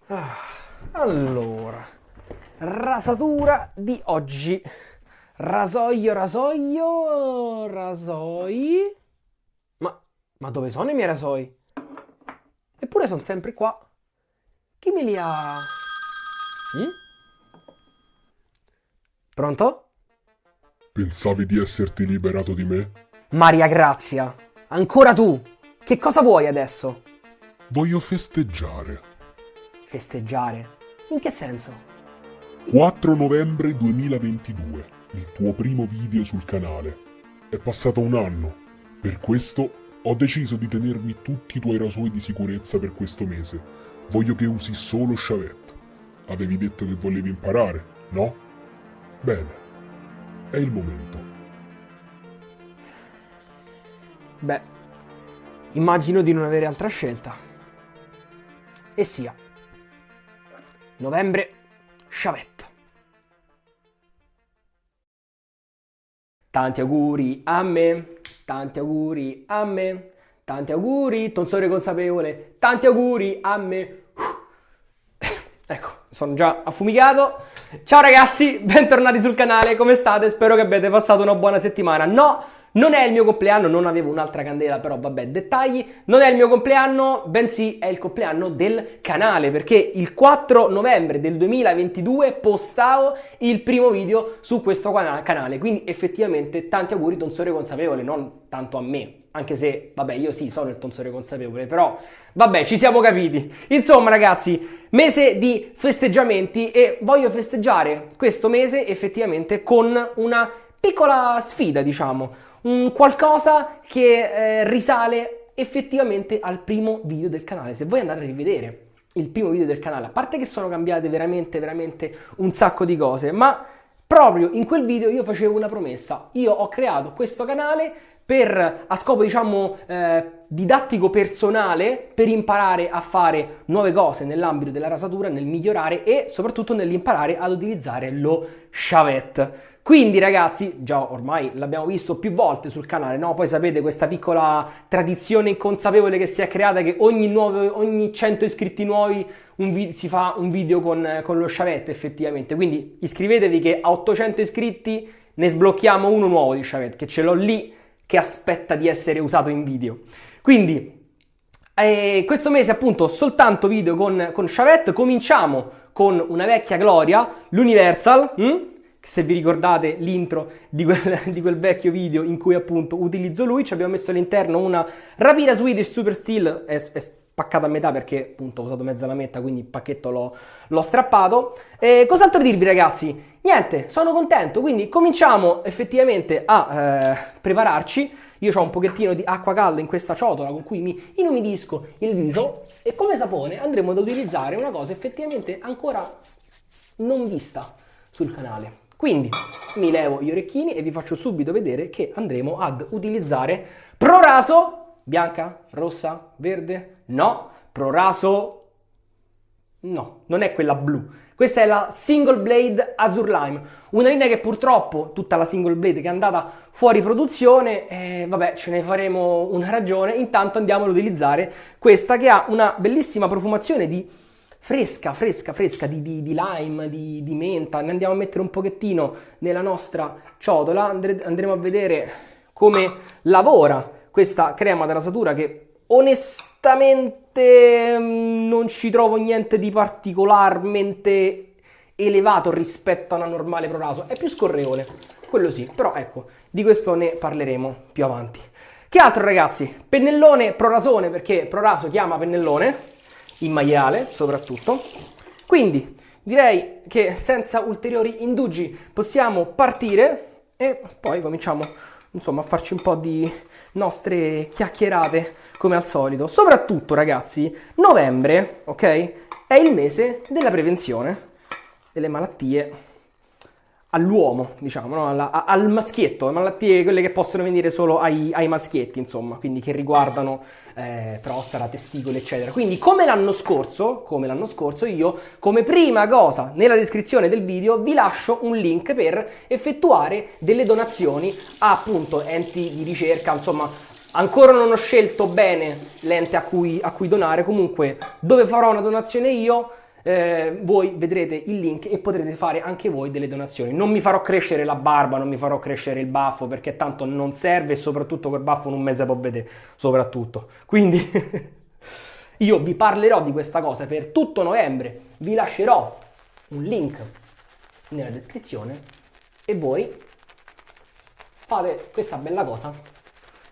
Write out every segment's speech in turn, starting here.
Ah, allora, rasatura di oggi. Rasoio, rasoio, rasoi. Ma dove sono i miei rasoi? Eppure sono sempre qua. Chi me li ha? Mm? Pronto? Pensavi di esserti liberato di me? Maria Grazia, ancora tu? Che cosa vuoi adesso? Voglio festeggiare. Festeggiare? In che senso? 4 novembre 2022, il tuo primo video sul canale. È passato un anno. Per questo ho deciso di tenermi tutti i tuoi rasoi di sicurezza per questo mese. Voglio che usi solo Chavette. Avevi detto che volevi imparare, no? Bene, è il momento. Beh, immagino di non avere altra scelta. E sia. Novembre, Chavette. Tanti auguri a me, tanti auguri a me, tanti auguri, tonsore consapevole, tanti auguri a me. Ecco, sono già affumicato. Ciao ragazzi, bentornati sul canale, come state? Spero che abbiate passato una buona settimana. No, non è il mio compleanno, non avevo un'altra candela, però vabbè, dettagli. Non è il mio compleanno, bensì è il compleanno del canale, perché il 4 novembre del 2022 postavo il primo video su questo canale. Quindi effettivamente tanti auguri tonsore consapevole, non tanto a me. Anche se, vabbè, io sì, sono il tonsore consapevole, però, vabbè, ci siamo capiti. Insomma, ragazzi, mese di festeggiamenti e voglio festeggiare questo mese effettivamente con una piccola sfida, diciamo. Un qualcosa che risale effettivamente al primo video del canale. Se voi andate a rivedere il primo video del canale, a parte che sono cambiate veramente un sacco di cose, ma proprio in quel video io facevo una promessa. Io ho creato questo canale a scopo diciamo didattico personale, per imparare a fare nuove cose nell'ambito della rasatura, nel migliorare e soprattutto nell'imparare ad utilizzare lo Chavette. Quindi ragazzi, già ormai l'abbiamo visto più volte sul canale, no? Poi sapete questa piccola tradizione inconsapevole che si è creata, che ogni 100 iscritti nuovi si fa un video con lo Chavette effettivamente. Quindi iscrivetevi che a 800 iscritti ne sblocchiamo uno nuovo di Chavette, che ce l'ho lì che aspetta di essere usato in video. Quindi questo mese appunto soltanto video con Chavette. Cominciamo con una vecchia gloria, l'Universal, se vi ricordate l'intro di quel vecchio video in cui appunto utilizzo lui. Ci abbiamo messo all'interno una rapida Swedish Super Steel, è spaccata a metà perché appunto ho usato mezza lametta, quindi il pacchetto l'ho strappato. Cos'altro dirvi ragazzi? Niente, sono contento, quindi cominciamo effettivamente a prepararci. Io ho un pochettino di acqua calda in questa ciotola con cui mi inumidisco il viso e come sapone andremo ad utilizzare una cosa effettivamente ancora non vista sul canale. Quindi mi levo gli orecchini e vi faccio subito vedere che andremo ad utilizzare Proraso, bianca, rossa, verde, no, Proraso, no, non è quella blu. Questa è la Single Blade Azure Lime, una linea che purtroppo, tutta la Single Blade che è andata fuori produzione, vabbè, ce ne faremo una ragione. Intanto andiamo ad utilizzare questa che ha una bellissima profumazione di fresca di lime, di menta. Ne andiamo a mettere un pochettino nella nostra ciotola, andremo a vedere come lavora questa crema da rasatura che onestamente non ci trovo niente di particolarmente elevato rispetto a una normale Proraso, è più scorrevole, quello sì, però ecco, di questo ne parleremo più avanti. Che altro ragazzi? Pennellone Prorasone, perché Proraso chiama pennellone, in maiale soprattutto, quindi direi che senza ulteriori indugi possiamo partire e poi cominciamo insomma a farci un po' di nostre chiacchierate come al solito. Soprattutto ragazzi, novembre, ok, è il mese della prevenzione delle malattie all'uomo, diciamo, no? Al maschietto, le malattie quelle che possono venire solo ai maschietti, insomma, quindi che riguardano prostata, testicoli, eccetera. Quindi come l'anno scorso, io come prima cosa nella descrizione del video vi lascio un link per effettuare delle donazioni a appunto enti di ricerca, insomma. Ancora non ho scelto bene l'ente a cui donare, comunque dove farò una donazione io voi vedrete il link e potrete fare anche voi delle donazioni. Non mi farò crescere la barba, non mi farò crescere il baffo, perché tanto non serve e soprattutto col baffo in un mese può vedere, soprattutto. Quindi io vi parlerò di questa cosa per tutto novembre, vi lascerò un link nella descrizione e voi fate questa bella cosa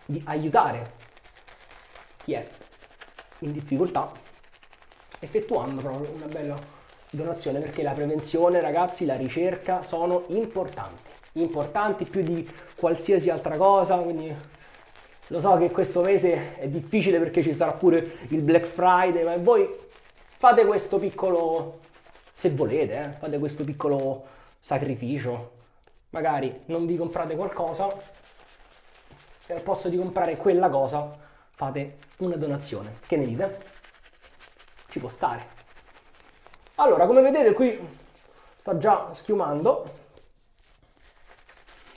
di aiutare chi è in difficoltà effettuando proprio una bella donazione, perché la prevenzione, ragazzi, la ricerca sono importanti più di qualsiasi altra cosa. Quindi lo so che questo mese è difficile perché ci sarà pure il Black Friday, ma voi fate questo piccolo, se volete, fate questo piccolo sacrificio, magari non vi comprate qualcosa e al posto di comprare quella cosa fate una donazione. Che ne dite? Ci può stare. Allora, come vedete qui sta già schiumando,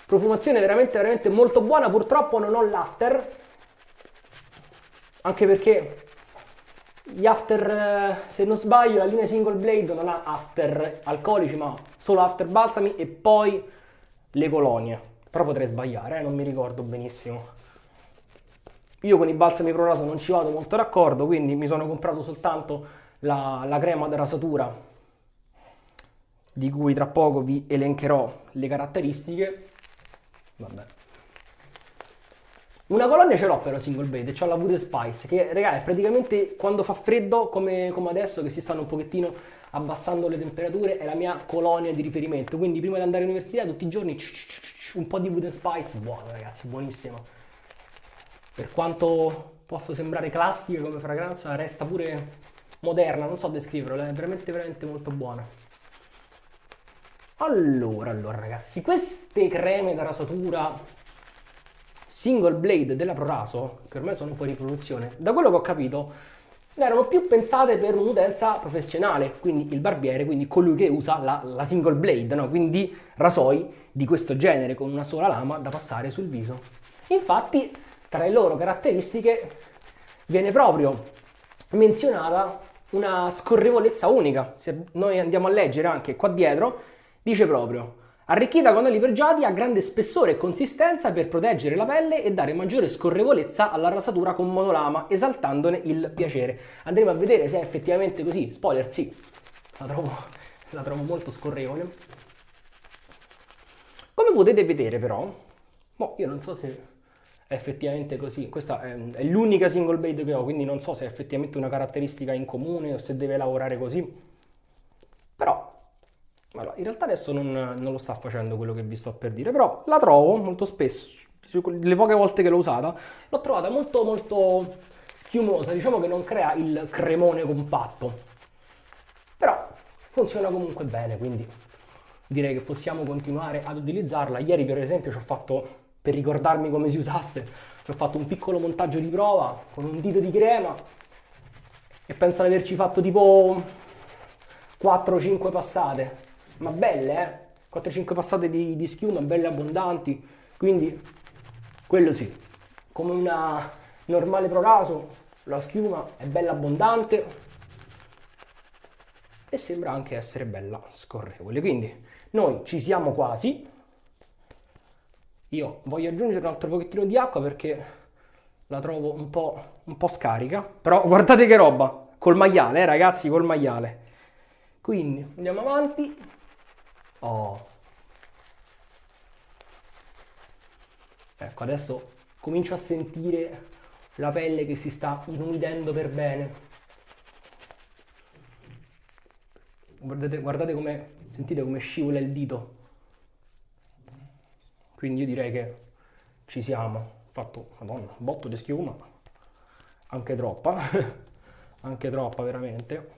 profumazione veramente molto buona. Purtroppo non ho l'after, anche perché gli after, se non sbaglio, la linea Single Blade non ha after alcolici, ma solo after balsami e poi le colonie. Però potrei sbagliare, non mi ricordo benissimo. Io con i balsami pro raso non ci vado molto d'accordo, quindi mi sono comprato soltanto la crema da rasatura, di cui tra poco vi elencherò le caratteristiche. Vabbè. Una colonia ce l'ho però Single Blade, c'ho la Wood Spice, che raga, è praticamente quando fa freddo come adesso, che si stanno un pochettino abbassando le temperature, è la mia colonia di riferimento. Quindi prima di andare all'università tutti i giorni un po' di Wood Spice, buono ragazzi, buonissimo. Per quanto possa sembrare classica come fragranza, resta pure moderna, non so descriverla, è veramente molto buona. Allora ragazzi, queste creme da rasatura Single Blade della ProRaso, che ormai sono fuori produzione, da quello che ho capito, erano più pensate per un'utenza professionale, quindi il barbiere, quindi colui che usa la Single Blade, no? Quindi rasoi di questo genere con una sola lama da passare sul viso. Infatti, tra le loro caratteristiche viene proprio menzionata una scorrevolezza unica. Se noi andiamo a leggere anche qua dietro, dice proprio: arricchita con oli pregiati, ha grande spessore e consistenza per proteggere la pelle e dare maggiore scorrevolezza alla rasatura con monolama, esaltandone il piacere. Andremo a vedere se è effettivamente così. Spoiler, sì, la trovo molto scorrevole. Come potete vedere però, io non so se è effettivamente così. Questa è l'unica Single Blade che ho, quindi non so se è effettivamente una caratteristica in comune o se deve lavorare così. Però allora, in realtà adesso non lo sta facendo quello che vi sto per dire, però la trovo molto spesso, le poche volte che l'ho usata, l'ho trovata molto schiumosa, diciamo che non crea il cremone compatto, però funziona comunque bene, quindi direi che possiamo continuare ad utilizzarla. Ieri per esempio ci ho fatto, per ricordarmi come si usasse, ci ho fatto un piccolo montaggio di prova con un dito di crema e penso di averci fatto tipo 4-5 passate. Ma belle, 4-5 passate di schiuma, belle abbondanti, quindi quello sì, come una normale ProRaso, la schiuma è bella abbondante e sembra anche essere bella scorrevole, quindi noi ci siamo quasi. Io voglio aggiungere un altro pochettino di acqua perché la trovo un po' scarica, però guardate che roba, col maiale, ragazzi, col maiale. Quindi andiamo avanti. Ecco, adesso comincio a sentire la pelle che si sta inumidendo per bene. Guardate come, sentite come scivola il dito. Quindi io direi che ci siamo. Ho fatto, madonna, un botto di schiuma, anche troppa, anche troppa veramente.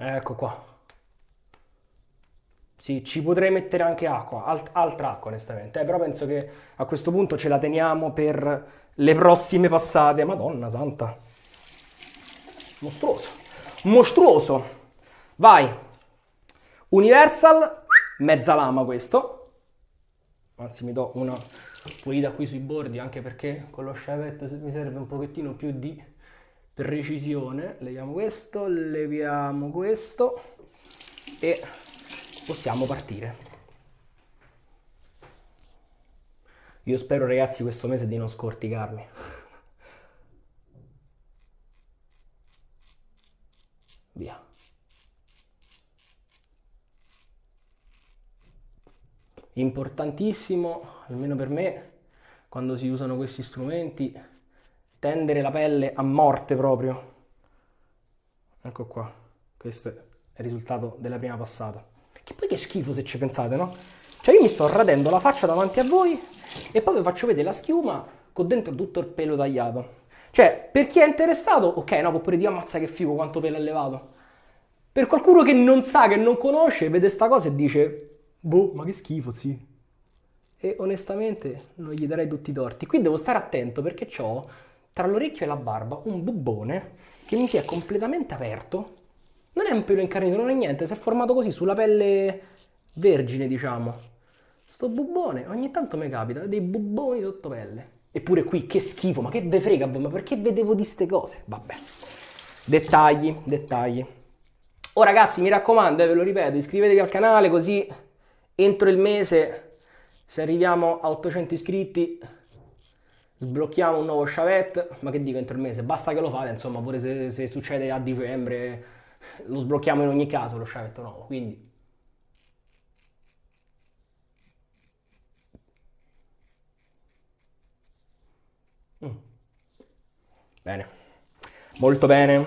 Ecco qua. Sì, ci potrei mettere anche acqua, altra acqua onestamente, però penso che a questo punto ce la teniamo per le prossime passate. Madonna santa. Mostruoso. Mostruoso. Vai. Universal, mezza lama questo. Anzi mi do una pulita qui sui bordi, anche perché con lo Chevette mi serve un pochettino più di precisione. Leviamo questo e possiamo partire. Io spero, ragazzi, questo mese di non scorticarmi. Via. Importantissimo, almeno per me, quando si usano questi strumenti, tendere la pelle a morte proprio. Ecco qua, questo è il risultato della prima passata. Che poi che schifo se ci pensate, no? Cioè io mi sto radendo la faccia davanti a voi e poi vi faccio vedere la schiuma con dentro tutto il pelo tagliato. Cioè, per chi è interessato, ok, no, può pure dire ammazza che figo quanto pelo è levato. Per qualcuno che non sa, che non conosce, vede sta cosa e dice boh, ma che schifo, sì. E onestamente non gli darei tutti i torti. Qui devo stare attento perché ho tra l'orecchio e la barba un bubbone che mi si è completamente aperto. Non è un pelo incarnito, non è niente, si è formato così sulla pelle vergine, diciamo. Sto bubbone, ogni tanto mi capita, dei bubboni sotto pelle. Eppure qui, che schifo, ma che ve frega, ma perché vedevo di ste cose? Vabbè, dettagli. Oh ragazzi, mi raccomando, ve lo ripeto, iscrivetevi al canale così entro il mese, se arriviamo a 800 iscritti, sblocchiamo un nuovo Shavette. Ma che dico entro il mese? Basta che lo fate, insomma, pure se succede a dicembre, lo sblocchiamo in ogni caso lo Shavette nuovo, quindi... Bene, molto bene.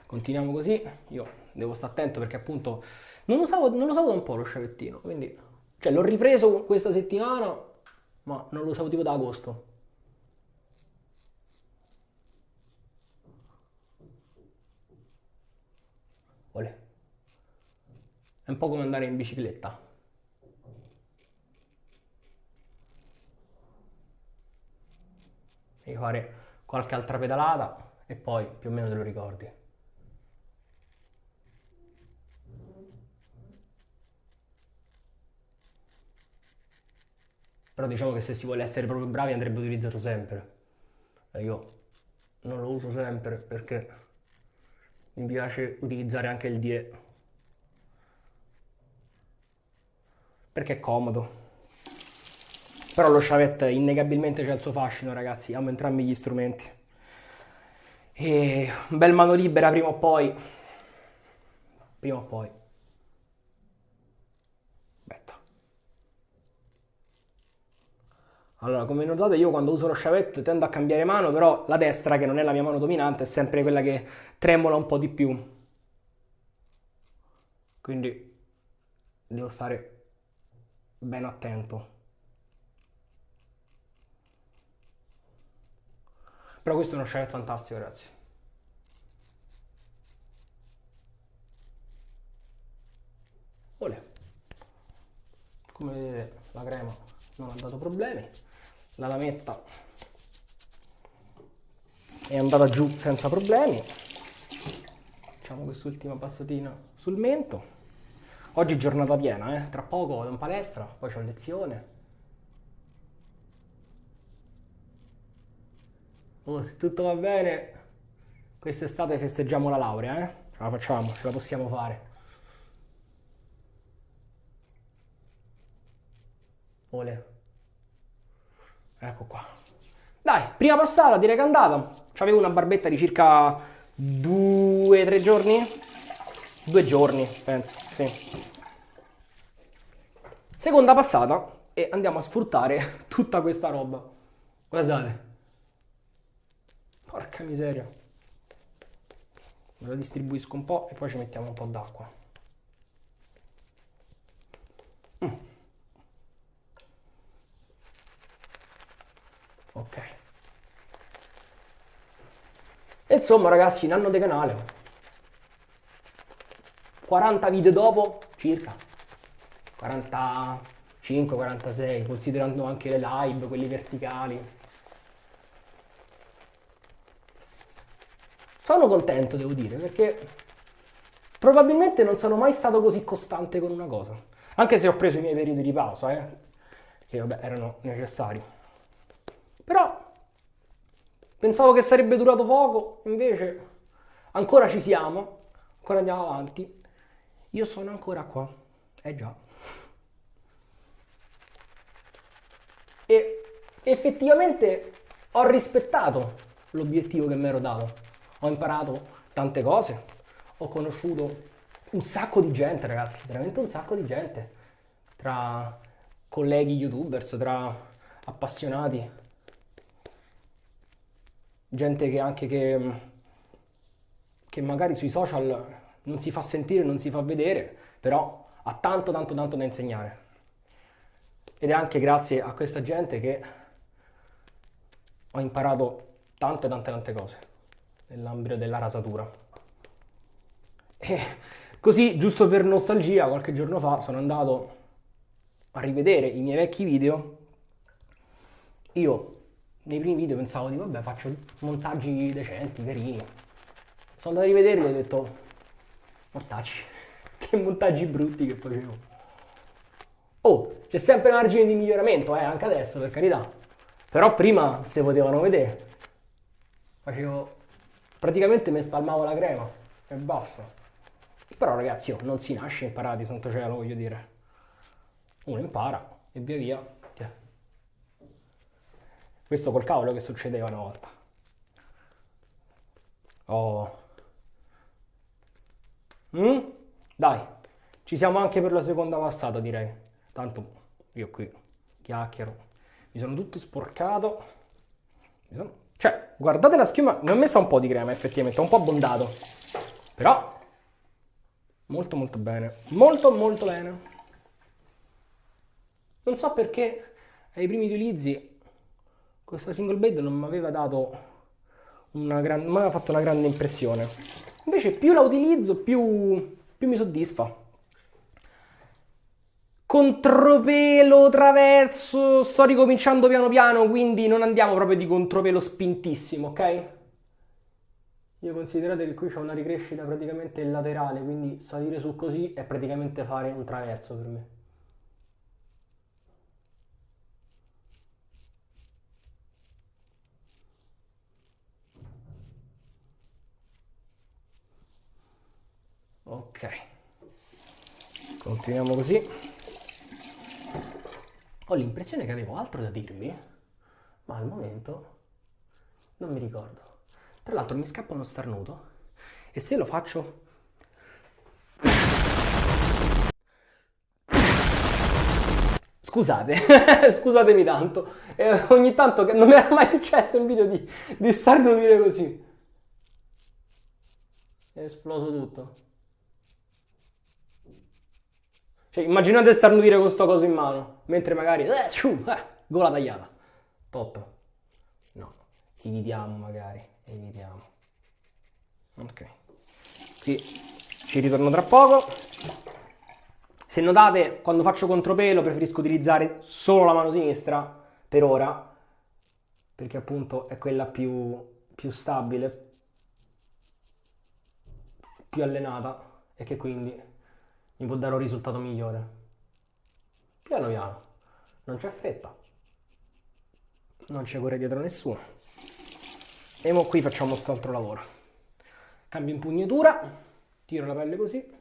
Continuiamo così. Io devo stare attento perché appunto non lo usavo da un po' lo sciavettino, quindi cioè l'ho ripreso questa settimana, ma non lo usavo tipo da agosto. Olè. È un po' come andare in bicicletta. Devi fare qualche altra pedalata e poi più o meno te lo ricordi. Però diciamo che se si vuole essere proprio bravi andrebbe utilizzato sempre. E io non lo uso sempre perché mi piace utilizzare anche il DE. Perché è comodo. Però lo Shavette innegabilmente c'ha il suo fascino, ragazzi. Amo entrambi gli strumenti. E un bel mano libera prima o poi. Prima o poi. Aspetta. Allora, come notate, io quando uso lo Shavette tendo a cambiare mano, però la destra, che non è la mia mano dominante, è sempre quella che tremola un po' di più. Quindi devo stare ben attento. Però questo è uno Shavette fantastico, ragazzi. Olè. Come vedete, la crema non ha dato problemi. La lametta è andata giù senza problemi. Facciamo quest'ultima passatina sul mento. Oggi giornata piena, tra poco vado in palestra, poi c'ho lezione. Oh, se tutto va bene, quest'estate festeggiamo la laurea, Ce la facciamo, ce la possiamo fare. Ole. Ecco qua. Dai, prima passata, direi che è andata. C'avevo una barbetta di circa 2-3 giorni. 2 giorni, penso, sì. Seconda passata e andiamo a sfruttare tutta questa roba. Guardate. Porca miseria. Me la distribuisco un po' e poi ci mettiamo un po' d'acqua. Ok. E insomma, ragazzi, in anno di canale. 40 video dopo, circa. 45, 46, considerando anche le live, quelli verticali. Sono contento, devo dire, perché probabilmente non sono mai stato così costante con una cosa. Anche se ho preso i miei periodi di pausa, che vabbè erano necessari. Però Pensavo che sarebbe durato poco, invece ancora ci siamo, ancora andiamo avanti. Io sono ancora qua, già. E effettivamente ho rispettato l'obiettivo che mi ero dato. Ho imparato tante cose, ho conosciuto un sacco di gente, ragazzi, veramente un sacco di gente, tra colleghi youtubers, tra appassionati, gente che magari sui social non si fa sentire, non si fa vedere, però ha tanto tanto tanto da insegnare. Ed è anche grazie a questa gente che ho imparato tante tante tante cose nell'ambito della rasatura. E così, giusto per nostalgia, qualche giorno fa sono andato a rivedere i miei vecchi video. Io nei primi video pensavo di vabbè, faccio montaggi decenti, carini. Sono andato a rivederli e ho detto mortacci, che montaggi brutti che facevo. Oh, c'è sempre margine di miglioramento, anche adesso, per carità. Però prima se potevano vedere. Facevo praticamente mi spalmavo la crema e basta. Però ragazzi, non si nasce imparati, santo cielo, voglio dire. Uno impara e via via. Questo col cavolo che succedeva una volta. Oh. Dai, ci siamo anche per la seconda passata, direi. Tanto io qui chiacchiero. Mi sono tutto sporcato. Cioè, guardate la schiuma. Mi ho messa un po' di crema, effettivamente, un po' abbondato. Però molto molto bene. Molto molto bene. Non so perché ai primi utilizzi questa single blade non mi aveva dato non mi aveva fatto una grande impressione. Invece più la utilizzo, più mi soddisfa. Contropelo, traverso, sto ricominciando piano piano, quindi non andiamo proprio di contropelo spintissimo, ok? Io considerate che qui c'è una ricrescita praticamente laterale, quindi salire su così è praticamente fare un traverso per me. Ok, continuiamo così. Ho l'impressione che avevo altro da dirvi, ma al momento non mi ricordo. Tra l'altro mi scappa uno starnuto e se lo faccio... Scusate, scusatemi tanto, ogni tanto che non mi era mai successo in video di starnutire così. È esploso tutto. Cioè, immaginate starnutire con sto coso in mano, mentre magari... gola tagliata. Top. No, evitiamo magari, evitiamo. Ok. Qui ci ritorno tra poco. Se notate, quando faccio contropelo preferisco utilizzare solo la mano sinistra, per ora, perché appunto è quella più stabile, più allenata, e che quindi mi può dare un risultato migliore. Piano piano, non c'è fretta, non c'è corre dietro nessuno. E mo qui facciamo quest'altro lavoro. Cambio impugnatura, tiro la pelle così.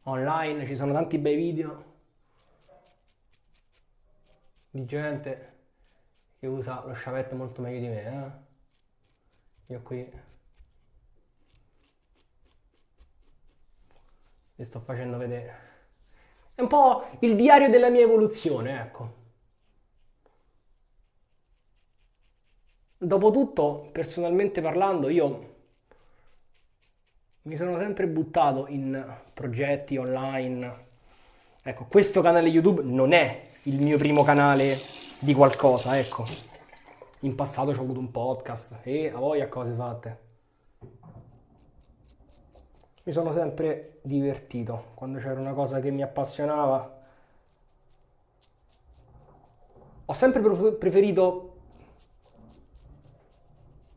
Online ci sono tanti bei video di gente che usa lo sciavetto molto meglio di me, Io qui vi sto facendo vedere. È un po' il diario della mia evoluzione, ecco. Dopotutto, personalmente parlando, io mi sono sempre buttato in progetti online. Ecco, questo canale YouTube non è il mio primo canale di qualcosa, ecco. In passato ho avuto un podcast e a voglia cose fatte. Mi sono sempre divertito. Quando c'era una cosa che mi appassionava, ho sempre preferito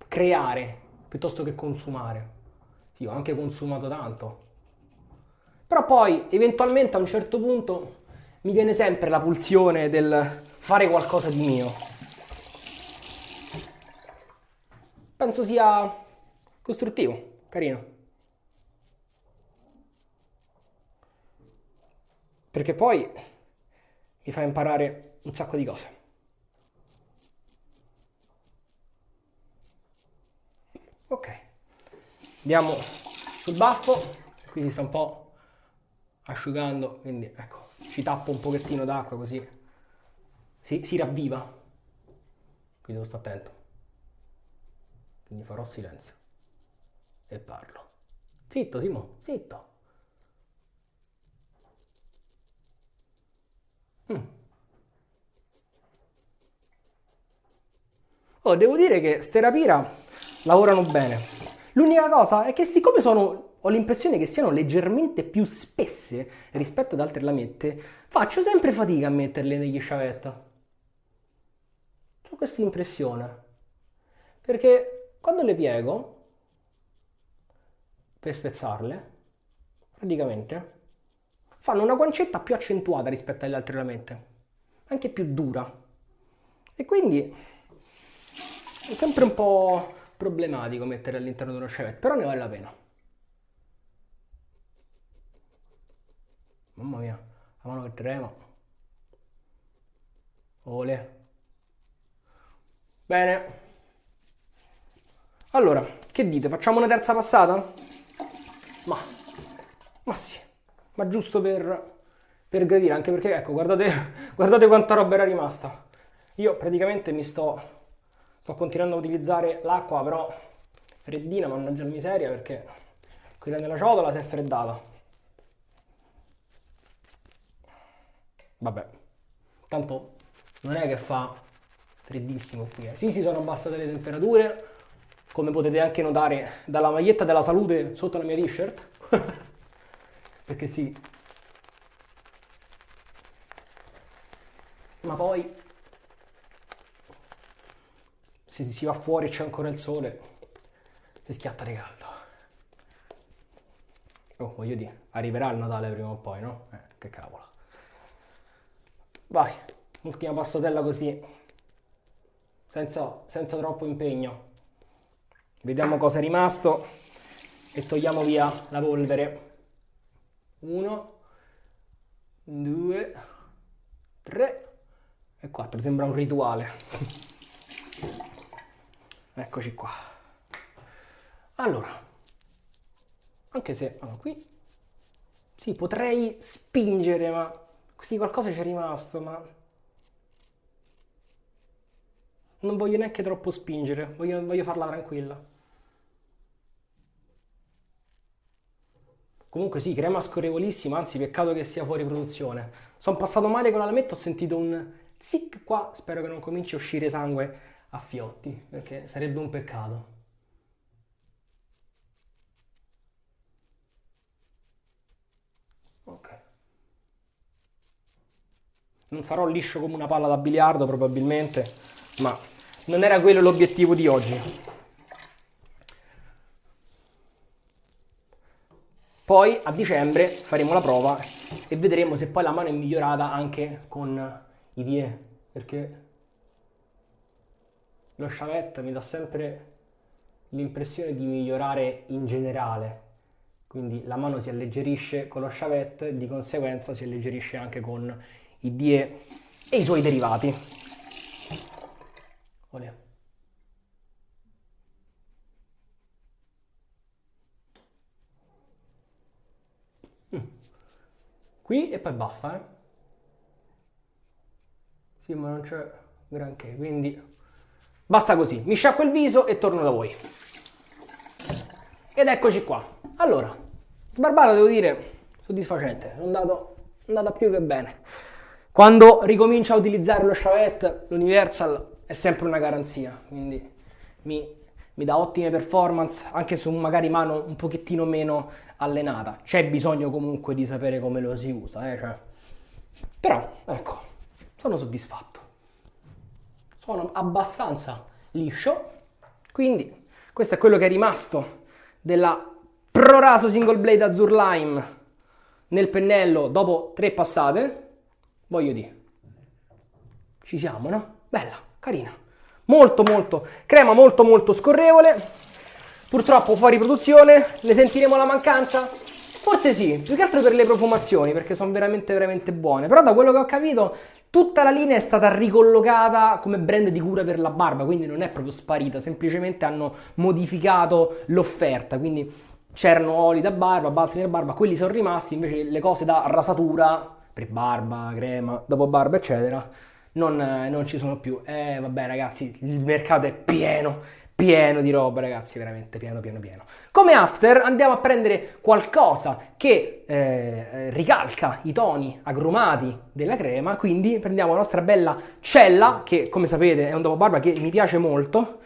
creare piuttosto che consumare. Sì, ho anche consumato tanto. Però poi, eventualmente, a un certo punto, mi viene sempre la pulsione del fare qualcosa di mio. Penso sia costruttivo, carino. Perché poi mi fa imparare un sacco di cose. Ok, andiamo sul baffo, qui si sta un po' asciugando, quindi ecco, ci tappo un pochettino d'acqua così si ravviva. Quindi devo stare attento. Quindi farò silenzio e parlo. Zitto, Simo, zitto. Oh, devo dire che ste rapira lavorano bene. L'unica cosa è che siccome ho l'impressione che siano leggermente più spesse rispetto ad altre lamette, faccio sempre fatica a metterle negli sciavetta. Ho questa impressione. Perché quando le piego, per spezzarle, praticamente, fanno una guancetta più accentuata rispetto alle altre lamette. Anche più dura. E quindi è sempre un po' problematico mettere all'interno di uno sciavetto, però ne vale la pena. Mamma mia, la mano che trema. Ole. Bene. Allora, che dite? Facciamo una terza passata? Ma sì, ma giusto per gradire, anche perché, ecco, guardate quanta roba era rimasta. Io praticamente sto continuando a utilizzare l'acqua, però freddina, mannaggia la miseria, perché quella nella ciotola si è freddata. Vabbè, tanto non è che fa freddissimo qui. Sì, si sono abbassate le temperature, come potete anche notare dalla maglietta della salute sotto la mia t-shirt. Perché sì. Ma poi se si va fuori e c'è ancora il sole, si schiatta di caldo. Oh, voglio dire, arriverà il Natale prima o poi, no? Che cavolo. Vai, ultima passatella così, senza troppo impegno. Vediamo cosa è rimasto e togliamo via la polvere. 1, 2, 3 e 4. Sembra un rituale. Eccoci qua. Allora, anche se qui sì, potrei spingere, ma sì, qualcosa c'è rimasto, ma non voglio neanche troppo spingere, voglio farla tranquilla. Comunque sì, crema scorrevolissima, anzi peccato che sia fuori produzione. Sono passato male con la lametta, ho sentito un zic qua, spero che non cominci a uscire sangue a fiotti, perché sarebbe un peccato. Ok. Non sarò liscio come una palla da biliardo probabilmente, ma non era quello l'obiettivo di oggi. Poi a dicembre faremo la prova e vedremo se poi la mano è migliorata anche con i DE, perché lo Chavette mi dà sempre l'impressione di migliorare in generale, quindi la mano si alleggerisce con lo Chavette e di conseguenza si alleggerisce anche con i DE e i suoi derivati. Olè. Qui e poi basta, eh? Sì, ma non c'è granché, quindi basta così. Mi sciacquo il viso e torno da voi. Ed eccoci qua. Allora, sbarbata devo dire, soddisfacente, è andata più che bene. Quando ricomincio a utilizzare lo Chavette, l'Universal è sempre una garanzia, quindi mi dà ottime performance anche su magari mano un pochettino meno allenata. C'è bisogno comunque di sapere come lo si usa, cioè. Però, ecco, sono soddisfatto. Sono abbastanza liscio, quindi questo è quello che è rimasto della Proraso Single Blade Azur Lime nel pennello dopo 3 passate. Voglio dire, ci siamo, no? Bella, carina. Molto crema molto scorrevole. Purtroppo fuori produzione, ne sentiremo la mancanza? Forse sì, più che altro per le profumazioni, perché sono veramente buone. Però da quello che ho capito, tutta la linea è stata ricollocata come brand di cura per la barba, quindi non è proprio sparita, semplicemente hanno modificato l'offerta, quindi c'erano oli da barba, balsami da barba, quelli sono rimasti, invece le cose da rasatura, pre-barba, crema, dopo barba, eccetera, non ci sono più. Vabbè ragazzi, il mercato è pieno di roba, ragazzi, veramente pieno. Come after andiamo a prendere qualcosa che ricalca i toni agrumati della crema, quindi prendiamo la nostra bella cella, che come sapete è un dopo barba che mi piace molto,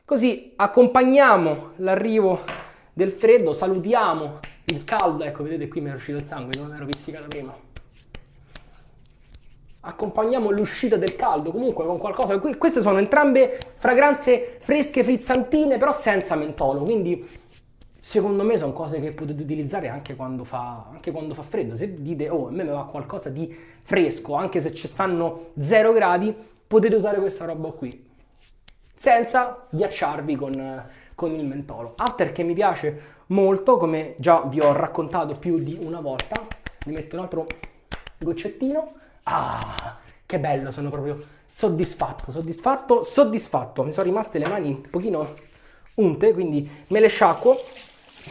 così accompagniamo l'arrivo del freddo, salutiamo il caldo, ecco vedete qui mi è uscito il sangue, non ero pizzicato prima. Accompagniamo l'uscita del caldo comunque con qualcosa. Queste sono entrambe fragranze fresche, frizzantine, però senza mentolo, quindi secondo me sono cose che potete utilizzare anche quando fa freddo. Se dite, oh, a me va qualcosa di fresco, anche se ci stanno 0 gradi, potete usare questa roba qui, senza ghiacciarvi con il mentolo. After che mi piace molto, come già vi ho raccontato più di una volta, mi metto un altro goccettino. Ah, che bello, sono proprio soddisfatto. Mi sono rimaste le mani un pochino unte, quindi me le sciacquo.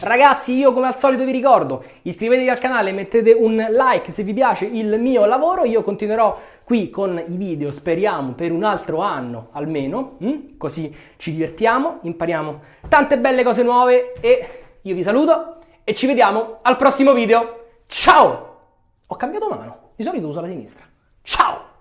Ragazzi, io come al solito vi ricordo, iscrivetevi al canale, mettete un like se vi piace il mio lavoro. Io continuerò qui con i video, speriamo, per un altro anno almeno, così ci divertiamo, impariamo tante belle cose nuove e io vi saluto e ci vediamo al prossimo video. Ciao! Ho cambiato mano. Di solito uso la sinistra. Ciao!